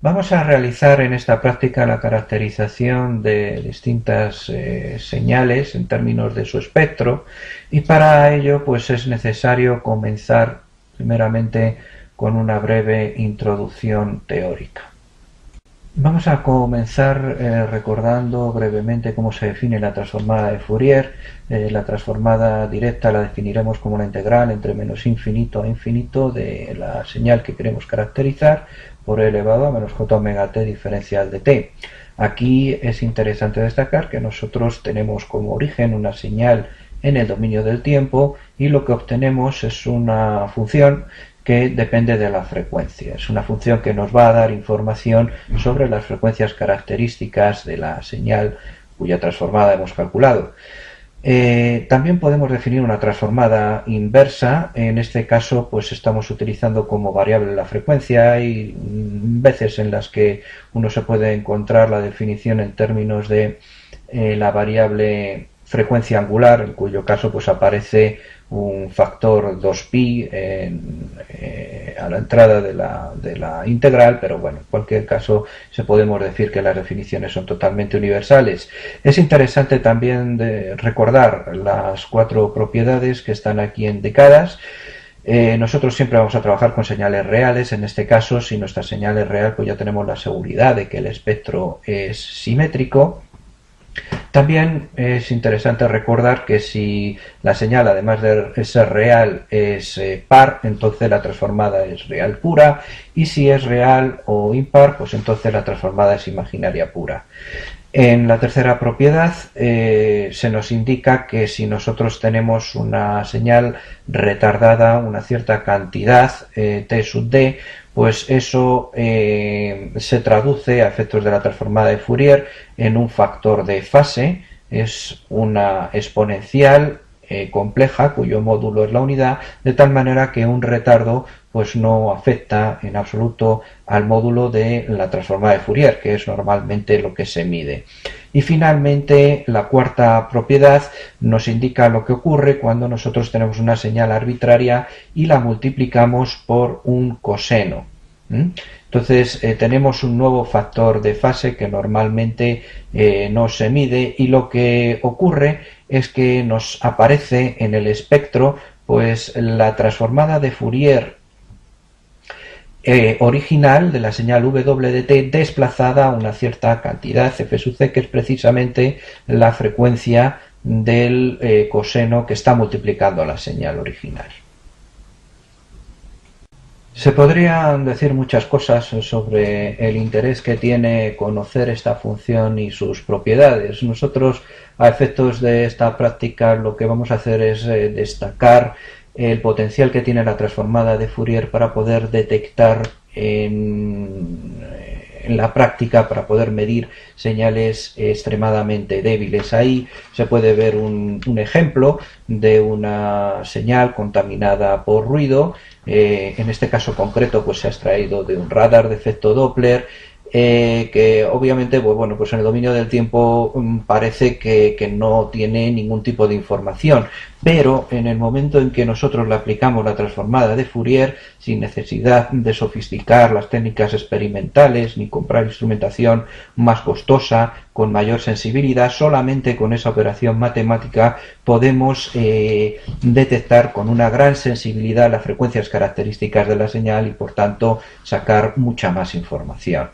Vamos a realizar en esta práctica la caracterización de distintas señales en términos de su espectro, y para ello pues es necesario comenzar primeramente con una breve introducción teórica. Vamos a comenzar recordando brevemente cómo se define la transformada de Fourier. La transformada directa la definiremos como la integral entre menos infinito a infinito de la señal que queremos caracterizar por e elevado a menos j omega t diferencial de t. Aquí es interesante destacar que nosotros tenemos como origen una señal en el dominio del tiempo y lo que obtenemos es una función que depende de la frecuencia. Es una función que nos va a dar información sobre las frecuencias características de la señal cuya transformada hemos calculado. También podemos definir una transformada inversa. En este caso pues estamos utilizando como variable la frecuencia. Hay veces en las que uno se puede encontrar la definición en términos de la variable frecuencia angular, en cuyo caso pues aparece un factor 2pi a la entrada de la integral, pero bueno, en cualquier caso se podemos decir que las definiciones son totalmente universales. Es interesante también recordar las 4 propiedades que están aquí indicadas. Nosotros siempre vamos a trabajar con señales reales. En este caso, si nuestra señal es real, pues ya tenemos la seguridad de que el espectro es simétrico. También es interesante recordar que si la señal, además de ser real, es par, entonces la transformada es real pura, y si es real o impar, pues entonces la transformada es imaginaria pura. En la tercera propiedad se nos indica que si nosotros tenemos una señal retardada, una cierta cantidad t sub d, pues eso se traduce a efectos de la transformada de Fourier en un factor de fase. Es una exponencial compleja cuyo módulo es la unidad, de tal manera que un retardo pues no afecta en absoluto al módulo de la transformada de Fourier, que es normalmente lo que se mide. Y finalmente, la cuarta propiedad nos indica lo que ocurre cuando nosotros tenemos una señal arbitraria y la multiplicamos por un coseno. Entonces tenemos un nuevo factor de fase que normalmente no se mide, y lo que ocurre es que nos aparece en el espectro pues la transformada de Fourier original de la señal w de t desplazada a una cierta cantidad f sub c, que es precisamente la frecuencia del coseno que está multiplicando la señal original. Se podrían decir muchas cosas sobre el interés que tiene conocer esta función y sus propiedades. Nosotros, a efectos de esta práctica, lo que vamos a hacer es destacar el potencial que tiene la transformada de Fourier para poder detectar en la práctica, para poder medir señales extremadamente débiles. Ahí se puede ver un ejemplo de una señal contaminada por ruido. En este caso concreto pues se ha extraído de un radar de efecto Doppler, que obviamente pues en el dominio del tiempo parece que no tiene ningún tipo de información, pero en el momento en que nosotros le aplicamos la transformada de Fourier, sin necesidad de sofisticar las técnicas experimentales ni comprar instrumentación más costosa, con mayor sensibilidad, solamente con esa operación matemática podemos detectar con una gran sensibilidad las frecuencias características de la señal y por tanto sacar mucha más información.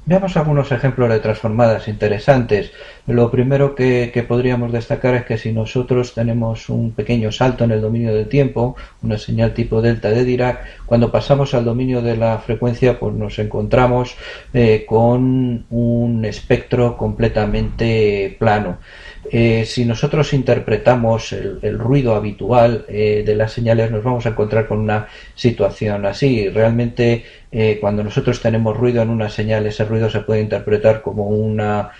Veamos algunos ejemplos de transformadas interesantes. Lo primero que podríamos destacar es que si nosotros tenemos un pequeño salto en el dominio del tiempo, una señal tipo delta de Dirac, cuando pasamos al dominio de la frecuencia pues nos encontramos con un espectro completamente plano. Si nosotros interpretamos el ruido habitual de las señales, nos vamos a encontrar con una situación así. Realmente cuando nosotros tenemos ruido en una señal, ese ruido se puede interpretar como una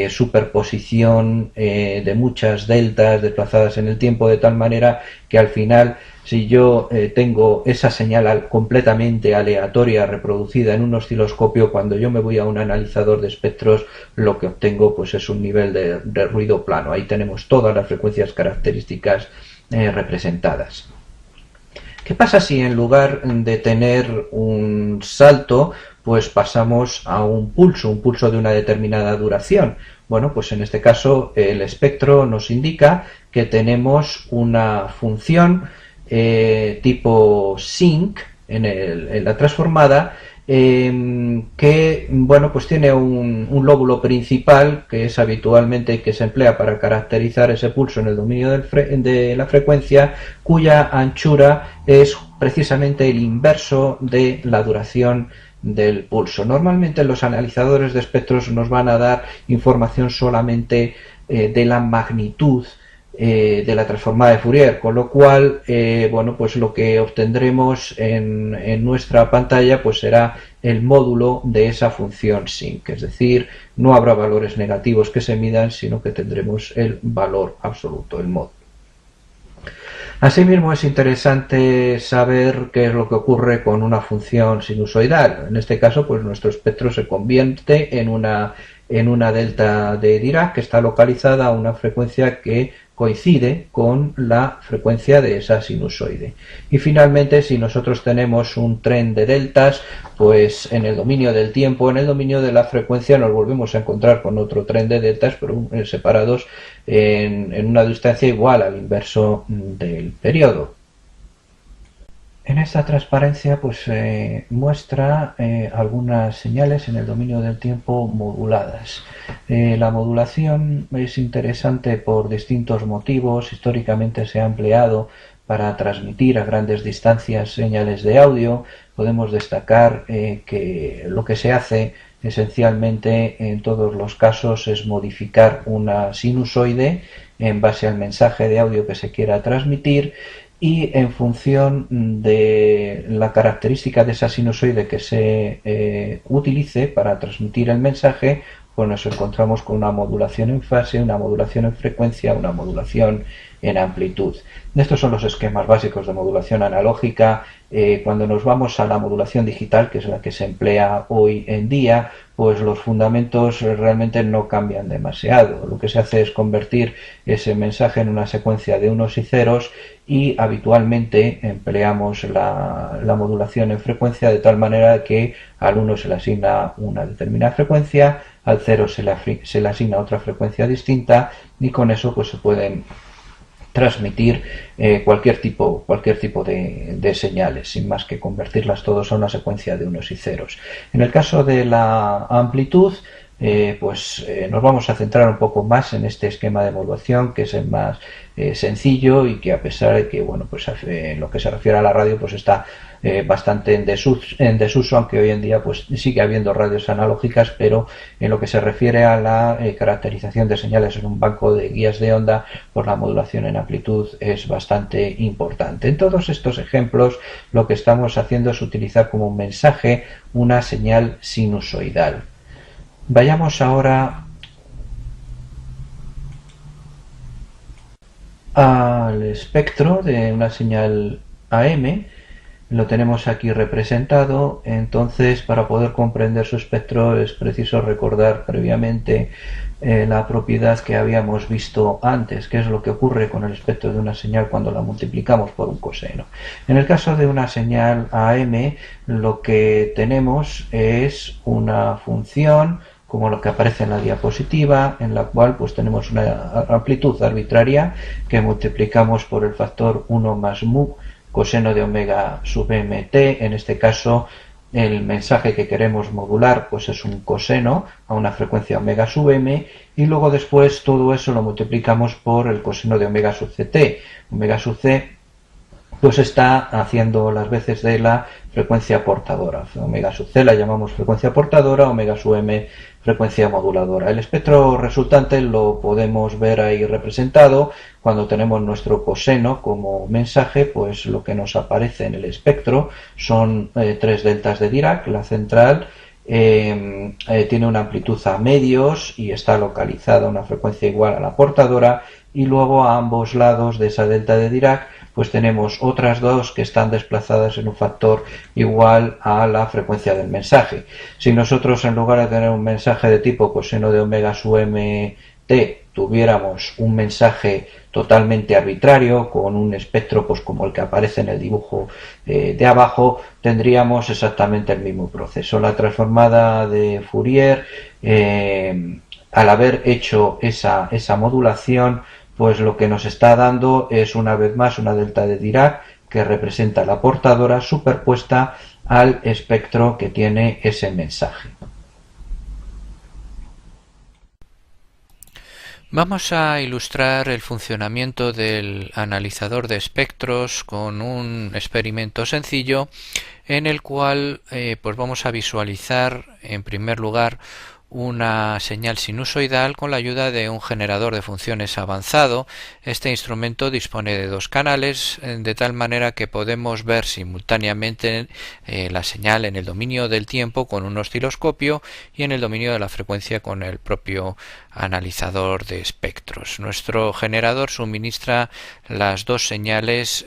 superposición de muchas deltas desplazadas en el tiempo, de tal manera que al final, si yo tengo esa señal completamente aleatoria reproducida en un osciloscopio, cuando yo me voy a un analizador de espectros, lo que obtengo pues es un nivel de ruido plano. Ahí tenemos todas las frecuencias características representadas. ¿Qué pasa si en lugar de tener un salto, pues pasamos a un pulso de una determinada duración. Bueno, pues en este caso el espectro nos indica que tenemos una función tipo sinc en la transformada, que bueno, pues tiene un lóbulo principal que es habitualmente que se emplea para caracterizar ese pulso en el dominio de la frecuencia, cuya anchura es precisamente el inverso de la duración del pulso. Normalmente los analizadores de espectros nos van a dar información solamente de la magnitud de la transformada de Fourier, con lo cual bueno, pues lo que obtendremos en nuestra pantalla pues será el módulo de esa función sinc, es decir, no habrá valores negativos que se midan, sino que tendremos el valor absoluto, el módulo. Asimismo, es interesante saber qué es lo que ocurre con una función sinusoidal. En este caso, pues nuestro espectro se convierte en una delta de Dirac que está localizada a una frecuencia que coincide con la frecuencia de esa sinusoide. Y finalmente, si nosotros tenemos un tren de deltas, pues en el dominio del tiempo, en el dominio de la frecuencia, nos volvemos a encontrar con otro tren de deltas, pero separados en una distancia igual al inverso del periodo. En esta transparencia pues muestra algunas señales en el dominio del tiempo moduladas. La modulación es interesante por distintos motivos. Históricamente se ha empleado para transmitir a grandes distancias señales de audio. Podemos destacar que lo que se hace esencialmente en todos los casos es modificar una sinusoide en base al mensaje de audio que se quiera transmitir, y en función de la característica de esa sinusoide que se utilice para transmitir el mensaje, pues nos encontramos con una modulación en fase, una modulación en frecuencia, una modulación en amplitud. Estos son los esquemas básicos de modulación analógica. Cuando nos vamos a la modulación digital, que es la que se emplea hoy en día, pues los fundamentos realmente no cambian demasiado. Lo que se hace es convertir ese mensaje en una secuencia de unos y ceros, y habitualmente empleamos la modulación en frecuencia de tal manera que al 1 se le asigna una determinada frecuencia, al 0 se le asigna otra frecuencia distinta, y con eso pues se pueden transmitir cualquier tipo de señales, sin más que convertirlas todos a una secuencia de unos y ceros. En el caso de la amplitud, nos vamos a centrar un poco más en este esquema de modulación, que es el más sencillo, y que a pesar de que bueno, pues en lo que se refiere a la radio pues está bastante en desuso, aunque hoy en día pues sigue habiendo radios analógicas, pero en lo que se refiere a la caracterización de señales en un banco de guías de onda, pues la modulación en amplitud es bastante importante. En todos estos ejemplos lo que estamos haciendo es utilizar como mensaje una señal sinusoidal. Vayamos ahora al espectro de una señal AM. Lo tenemos aquí representado. Entonces, para poder comprender su espectro es preciso recordar previamente la propiedad que habíamos visto antes, que es lo que ocurre con el espectro de una señal cuando la multiplicamos por un coseno. En el caso de una señal AM, lo que tenemos es una función como lo que aparece en la diapositiva, en la cual pues tenemos una amplitud arbitraria que multiplicamos por el factor 1 más mu coseno de omega sub mt. En este caso el mensaje que queremos modular pues es un coseno a una frecuencia omega sub m, y luego después todo eso lo multiplicamos por el coseno de omega sub ct. Omega sub c pues está haciendo las veces de la frecuencia portadora. Omega sub c la llamamos frecuencia portadora, omega sub m frecuencia moduladora. El espectro resultante lo podemos ver ahí representado. Cuando tenemos nuestro coseno como mensaje, pues lo que nos aparece en el espectro son tres deltas de Dirac. La central tiene una amplitud a medios y está localizada a una frecuencia igual a la portadora, y luego a ambos lados de esa delta de Dirac pues tenemos otras dos que están desplazadas en un factor igual a la frecuencia del mensaje. Si nosotros, en lugar de tener un mensaje de tipo coseno de omega sub mt, tuviéramos un mensaje totalmente arbitrario con un espectro pues como el que aparece en el dibujo de abajo, tendríamos exactamente el mismo proceso. La transformada de Fourier, al haber hecho esa modulación, pues lo que nos está dando es una vez más una delta de Dirac que representa la portadora superpuesta al espectro que tiene ese mensaje. Vamos a ilustrar el funcionamiento del analizador de espectros con un experimento sencillo en el cual pues vamos a visualizar en primer lugar una señal sinusoidal con la ayuda de un generador de funciones avanzado. Este instrumento dispone de dos canales de tal manera que podemos ver simultáneamente la señal en el dominio del tiempo con un osciloscopio y en el dominio de la frecuencia con el propio analizador de espectros. Nuestro generador suministra las dos señales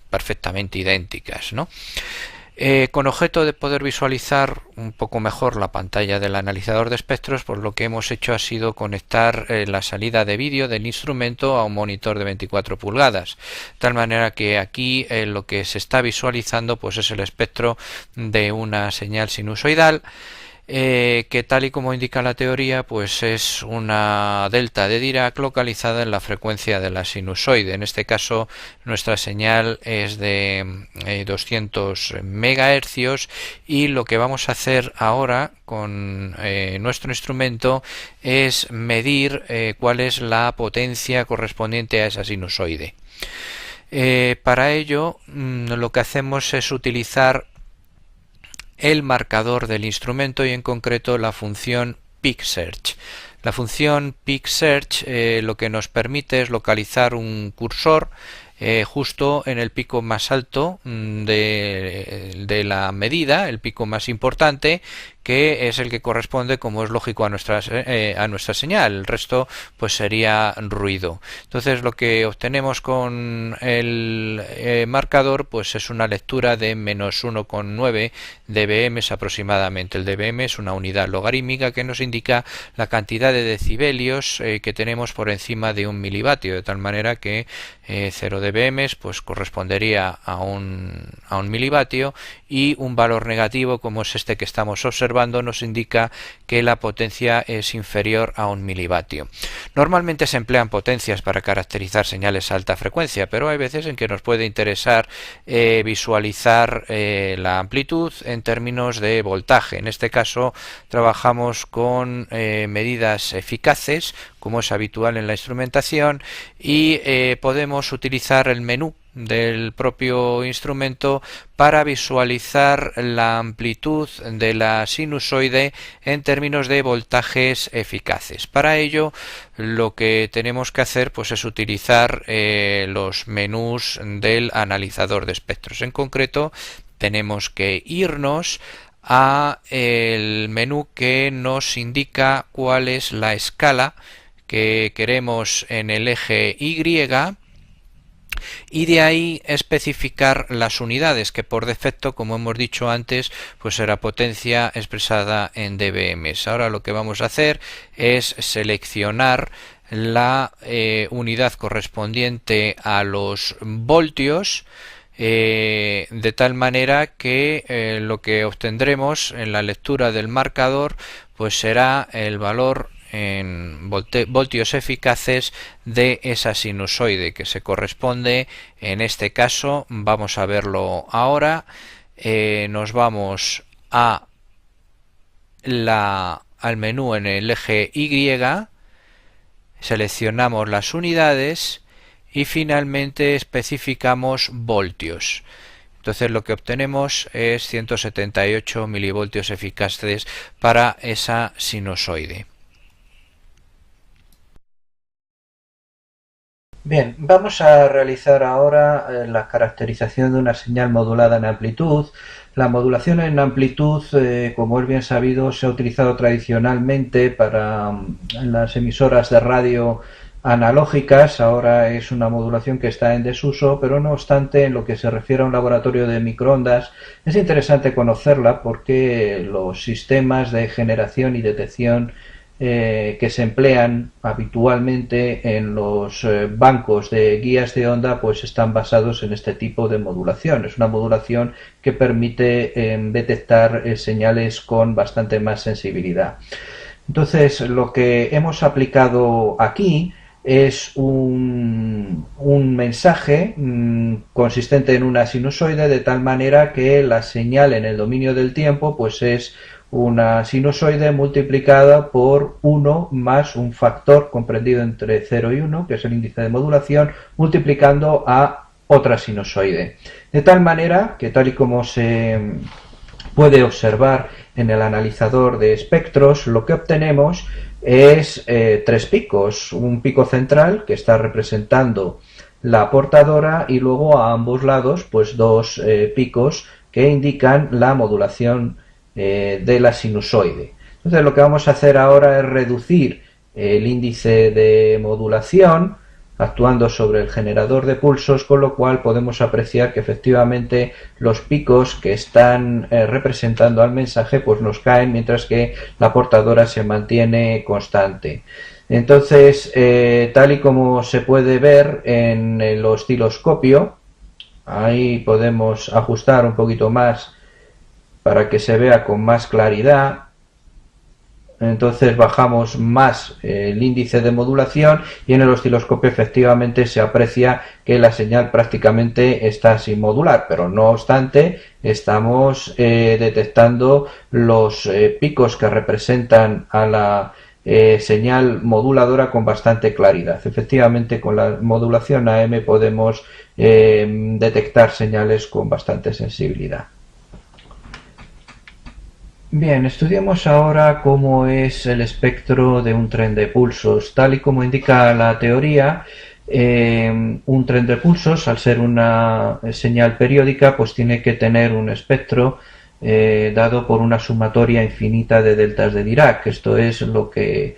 perfectamente idénticas, ¿no? Con objeto de poder visualizar un poco mejor la pantalla del analizador de espectros, pues lo que hemos hecho ha sido conectar la salida de vídeo del instrumento a un monitor de 24 pulgadas, de tal manera que aquí lo que se está visualizando pues es el espectro de una señal sinusoidal, que tal y como indica la teoría pues es una delta de Dirac localizada en la frecuencia de la sinusoide. En este caso nuestra señal es de 200 MHz y lo que vamos a hacer ahora con nuestro instrumento es medir cuál es la potencia correspondiente a esa sinusoide. Para ello lo que hacemos es utilizar el marcador del instrumento y en concreto la función Peak Search. La función Peak Search lo que nos permite es localizar un cursor justo en el pico más alto de la medida, el pico más importante, que es el que corresponde, como es lógico, a nuestra señal. El resto pues sería ruido. Entonces lo que obtenemos con el marcador pues es una lectura de menos 1,9 dBm aproximadamente. El dBm es una unidad logarítmica que nos indica la cantidad de decibelios que tenemos por encima de un milivatio, de tal manera que 0 dBm pues correspondería a un milivatio y un valor negativo como es este que estamos observando nos indica que la potencia es inferior a un milivatio. Normalmente se emplean potencias para caracterizar señales a alta frecuencia, pero hay veces en que nos puede interesar visualizar la amplitud en términos de voltaje. En este caso trabajamos con medidas eficaces, como es habitual en la instrumentación, y podemos utilizar el menú del propio instrumento para visualizar la amplitud de la sinusoide en términos de voltajes eficaces. Para ello lo que tenemos que hacer pues es utilizar los menús del analizador de espectros. En concreto tenemos que irnos a el menú que nos indica cuál es la escala que queremos en el eje Y y de ahí especificar las unidades que por defecto, como hemos dicho antes, pues será potencia expresada en dBm. Ahora lo que vamos a hacer es seleccionar la unidad correspondiente a los voltios, de tal manera que lo que obtendremos en la lectura del marcador pues será el valor en voltios eficaces de esa sinusoide, que se corresponde, en este caso vamos a verlo ahora, nos vamos al menú en el eje Y, seleccionamos las unidades y finalmente especificamos voltios. Entonces lo que obtenemos es 178 milivoltios eficaces para esa sinusoide. Bien, vamos a realizar ahora la caracterización de una señal modulada en amplitud. La modulación en amplitud, como es bien sabido, se ha utilizado tradicionalmente para las emisoras de radio analógicas. Ahora es una modulación que está en desuso, pero no obstante, en lo que se refiere a un laboratorio de microondas, es interesante conocerla porque los sistemas de generación y detección que se emplean habitualmente en los bancos de guías de onda, pues están basados en este tipo de modulación. Es una modulación que permite detectar señales con bastante más sensibilidad. Entonces, lo que hemos aplicado aquí es un mensaje consistente en una sinusoide, de tal manera que la señal en el dominio del tiempo pues es una sinusoide multiplicada por 1 más un factor comprendido entre 0 y 1, que es el índice de modulación, multiplicando a otra sinusoide. De tal manera que, tal y como se puede observar en el analizador de espectros, lo que obtenemos es tres picos: un pico central que está representando la portadora y luego a ambos lados pues dos picos que indican la modulación de la sinusoide. Entonces, lo que vamos a hacer ahora es reducir el índice de modulación actuando sobre el generador de pulsos, con lo cual podemos apreciar que efectivamente los picos que están representando al mensaje pues nos caen, mientras que la portadora se mantiene constante. Entonces, tal y como se puede ver en el osciloscopio, ahí podemos ajustar un poquito más para que se vea con más claridad. Entonces bajamos más el índice de modulación y en el osciloscopio efectivamente se aprecia que la señal prácticamente está sin modular, pero no obstante estamos detectando los picos que representan a la señal moduladora con bastante claridad. Efectivamente, con la modulación AM podemos detectar señales con bastante sensibilidad. Bien, estudiemos ahora cómo es el espectro de un tren de pulsos. Tal y como indica la teoría, un tren de pulsos, al ser una señal periódica, pues tiene que tener un espectro dado por una sumatoria infinita de deltas de Dirac. Esto es lo que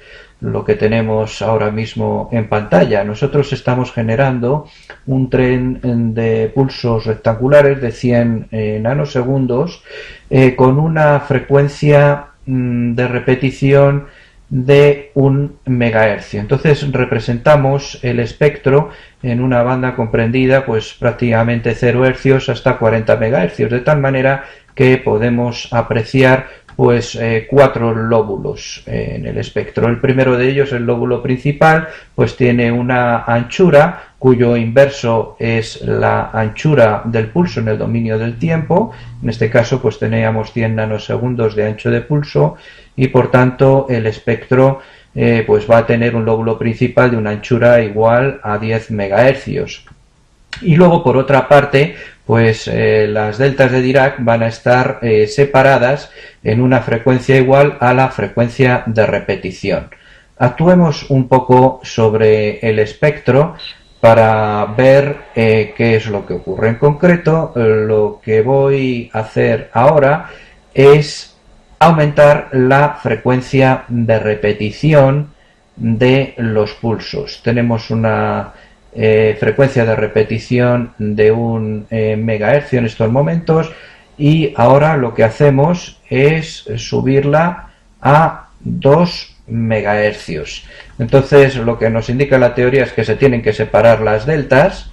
tenemos ahora mismo en pantalla. Nosotros estamos generando un tren de pulsos rectangulares de 100 nanosegundos con una frecuencia de repetición de 1 megahercio. Entonces representamos el espectro en una banda comprendida pues prácticamente 0 hercios hasta 40 megahercios, de tal manera que podemos apreciar pues 4 lóbulos en el espectro. El primero de ellos, el lóbulo principal, pues tiene una anchura cuyo inverso es la anchura del pulso en el dominio del tiempo. En este caso pues teníamos 100 nanosegundos de ancho de pulso y por tanto el espectro pues va a tener un lóbulo principal de una anchura igual a 10 megahercios. Y luego, por otra parte, pues las deltas de Dirac van a estar separadas en una frecuencia igual a la frecuencia de repetición. Actuemos un poco sobre el espectro para ver qué es lo que ocurre. En concreto, lo que voy a hacer ahora es aumentar la frecuencia de repetición de los pulsos. Tenemos una frecuencia de repetición de 1 megahercio en estos momentos y ahora lo que hacemos es subirla a 2 megahercios. Entonces lo que nos indica la teoría es que se tienen que separar las deltas.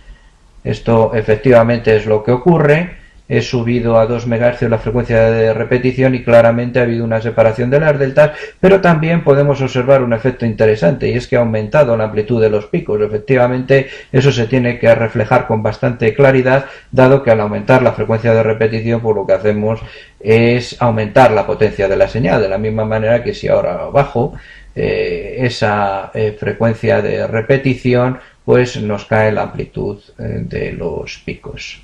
Esto efectivamente es lo que ocurre. He subido a 2 MHz la frecuencia de repetición y claramente ha habido una separación de las deltas, pero también podemos observar un efecto interesante, y es que ha aumentado la amplitud de los picos. Efectivamente, eso se tiene que reflejar con bastante claridad, dado que al aumentar la frecuencia de repetición, pues lo que hacemos es aumentar la potencia de la señal, de la misma manera que si ahora bajo esa frecuencia de repetición, pues nos cae la amplitud de los picos.